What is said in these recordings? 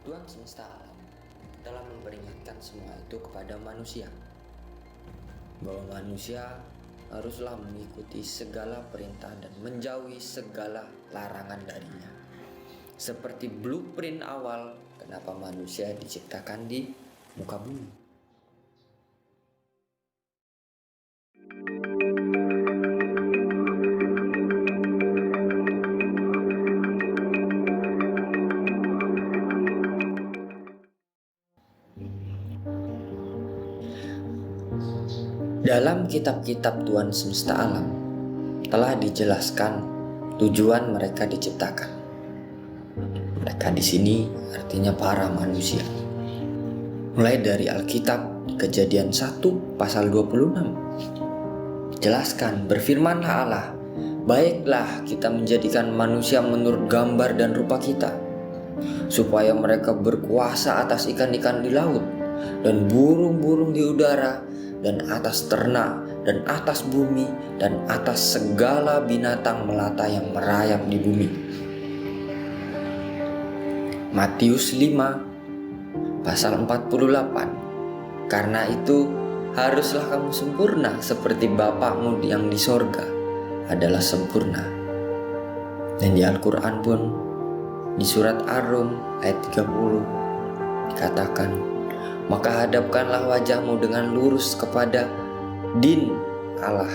Tuhan semesta alam telah memperingatkan semua itu kepada manusia, bahwa manusia haruslah mengikuti segala perintah dan menjauhi segala larangan darinya. Seperti blueprint awal kenapa manusia diciptakan di muka bumi. Dalam kitab-kitab Tuhan semesta alam telah dijelaskan tujuan mereka diciptakan. Mereka di sini artinya para manusia. Mulai dari Alkitab Kejadian 1 pasal 26. Jelaskan, berfirmanlah Allah, baiklah kita menjadikan manusia menurut gambar dan rupa kita, supaya mereka berkuasa atas ikan-ikan di laut dan burung-burung di udara dan atas ternak dan atas bumi dan atas segala binatang melata yang merayap di bumi. Matius 5 pasal 48. Karena itu haruslah kamu sempurna seperti Bapakmu yang di sorga adalah sempurna. Dan di Al-Quran pun di surat Ar-Rum ayat 30 dikatakan, maka hadapkanlah wajahmu dengan lurus kepada din Allah.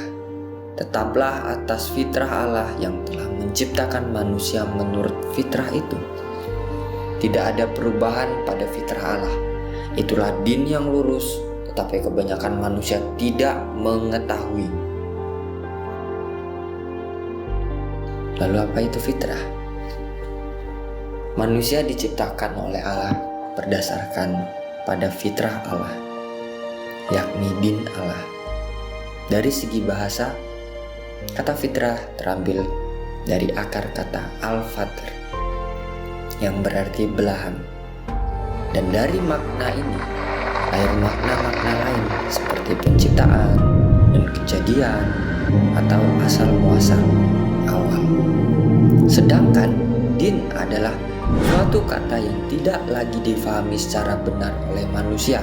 Tetaplah atas fitrah Allah yang telah menciptakan manusia menurut fitrah itu. Tidak ada perubahan pada fitrah Allah. Itulah din yang lurus, tetapi kebanyakan manusia tidak mengetahui. Lalu apa itu fitrah? Manusia diciptakan oleh Allah berdasarkan pada fitrah Allah, yakni din Allah. Dari segi bahasa, kata fitrah terambil dari akar kata al-fatr yang berarti belahan. Dan dari makna ini lahir makna-makna lain seperti penciptaan dan kejadian atau asal muasal awal. Sedangkan din adalah suatu kata yang tidak lagi difahami secara benar oleh manusia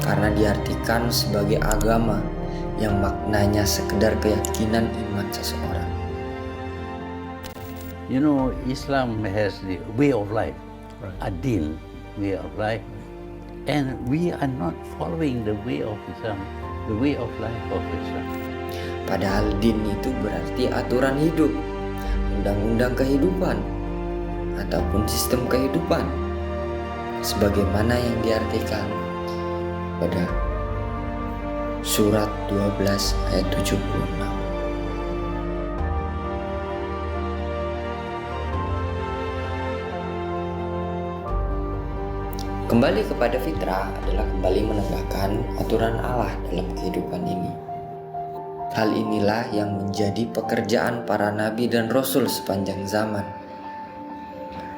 karena diartikan sebagai agama yang maknanya sekedar keyakinan iman seseorang. You know, Islam has the way of life, adil way of life, and we are not following the way of Islam, the way of life of Islam. Padahal din itu berarti aturan hidup, undang-undang kehidupan, ataupun sistem kehidupan sebagaimana yang diartikan pada surat 12 ayat 76. Kembali kepada fitrah adalah kembali menegakkan aturan Allah dalam kehidupan ini. Hal inilah yang menjadi pekerjaan para nabi dan rasul sepanjang zaman.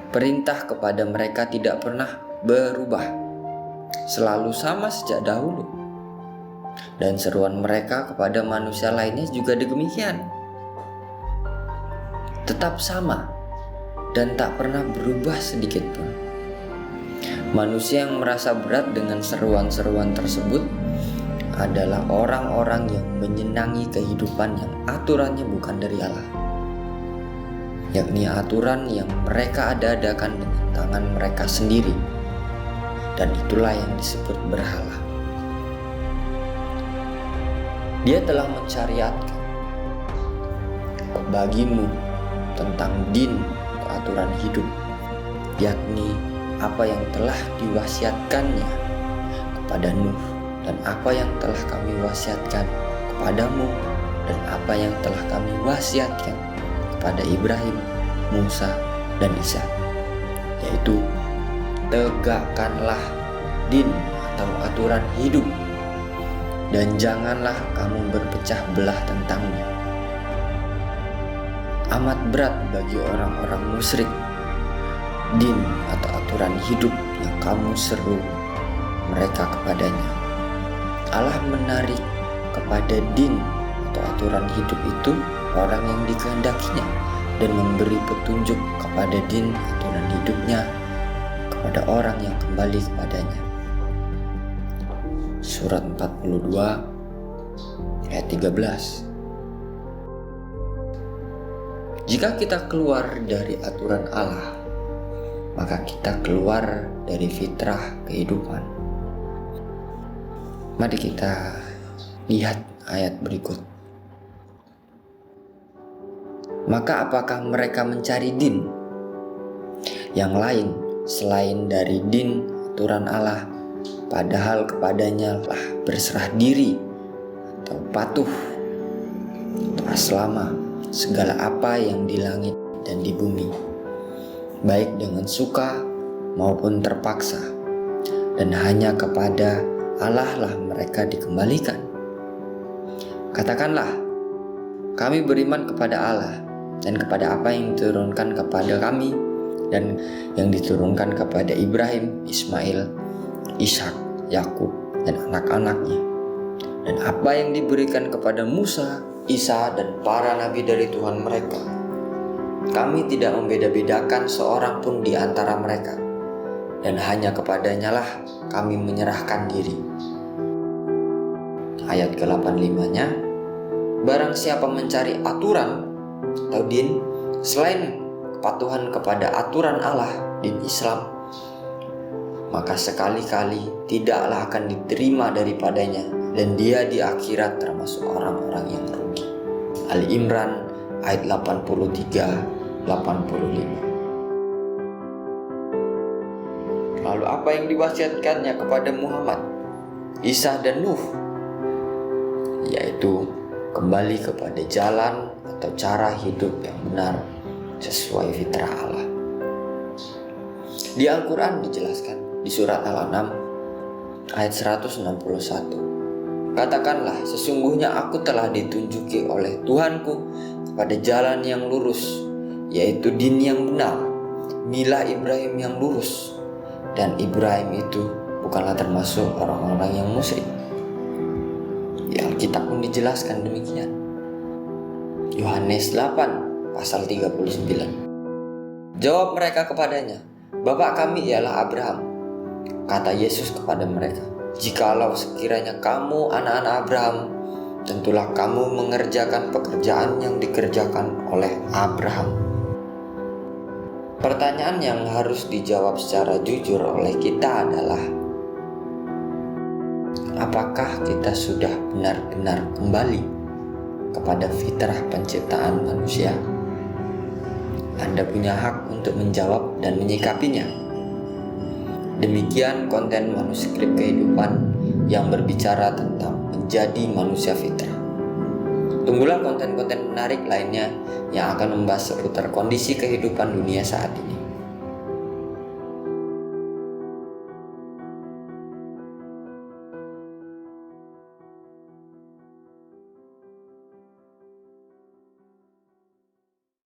Perintah kepada mereka tidak pernah berubah, selalu sama sejak dahulu. Dan seruan mereka kepada manusia lainnya juga demikian. Tetap sama dan tak pernah berubah sedikit pun. Manusia yang merasa berat dengan seruan-seruan tersebut adalah orang-orang yang menyenangi kehidupan yang aturannya bukan dari Allah, yakni aturan yang mereka ada-adakan dengan tangan mereka sendiri, dan itulah yang disebut berhala. Dia telah mensyariatkan bagimu tentang din atau aturan hidup, yakni apa yang telah diwasiatkannya kepada Nuh dan apa yang telah kami wasiatkan kepadamu dan apa yang telah kami wasiatkan kepada Ibrahim, Musa, dan Isa, yaitu tegakkanlah din atau aturan hidup dan janganlah kamu berpecah belah tentangnya. Amat berat bagi orang-orang musyrik din atau aturan hidup yang kamu seru mereka kepadanya. Allah menarik kepada din atau aturan hidup itu orang yang dikehendakinya dan memberi petunjuk kepada din aturan hidupnya kepada orang yang kembali kepadanya. Surat 42 ayat 13. Jika kita keluar dari aturan Allah, maka kita keluar dari fitrah kehidupan. Mari kita lihat ayat berikut. Maka apakah mereka mencari din yang lain selain dari din aturan Allah, padahal kepadanya lah berserah diri atau patuh atau aslama segala apa yang di langit dan di bumi, baik dengan suka maupun terpaksa, dan hanya kepada Allah lah mereka dikembalikan. Katakanlah, kami beriman kepada Allah dan kepada apa yang diturunkan kepada kami dan yang diturunkan kepada Ibrahim, Ismail, Ishak, Yakub dan anak-anaknya, dan apa yang diberikan kepada Musa, Isa dan para nabi dari Tuhan mereka. Kami tidak membeda-bedakan seorang pun di antara mereka, dan hanya kepadanya lah kami menyerahkan diri. Ayat ke-85-nya, barang siapa mencari aturan atau din selain kepatuhan kepada aturan Allah, din Islam, maka sekali-kali tidaklah akan diterima daripadanya, dan dia di akhirat termasuk orang-orang yang rugi. Ali Imran ayat 83-85. Lalu apa yang diwasiatkannya kepada Muhammad, Isa dan Nuh, yaitu kembali kepada jalan atau cara hidup yang benar sesuai fitrah Allah. Di Al-Quran dijelaskan di surat Al-An'am ayat 161. Katakanlah, sesungguhnya aku telah ditunjuki oleh Tuhanku kepada jalan yang lurus, yaitu din yang benar, milah Ibrahim yang lurus, dan Ibrahim itu bukanlah termasuk orang-orang yang musyrik. Di Alkitab pun dijelaskan demikian. Yohanes 8 pasal 39. Jawab mereka kepadanya, Bapak kami ialah Abraham. Kata Yesus kepada mereka, jikalau sekiranya kamu anak-anak Abraham, tentulah kamu mengerjakan pekerjaan yang dikerjakan oleh Abraham. Pertanyaan yang harus dijawab secara jujur oleh kita adalah, apakah kita sudah benar-benar kembali kepada fitrah penciptaan manusia? Anda punya hak untuk menjawab dan menyikapinya. Demikian konten manuskrip kehidupan yang berbicara tentang menjadi manusia fitrah. Tunggulah konten-konten menarik lainnya yang akan membahas seputar kondisi kehidupan dunia saat ini.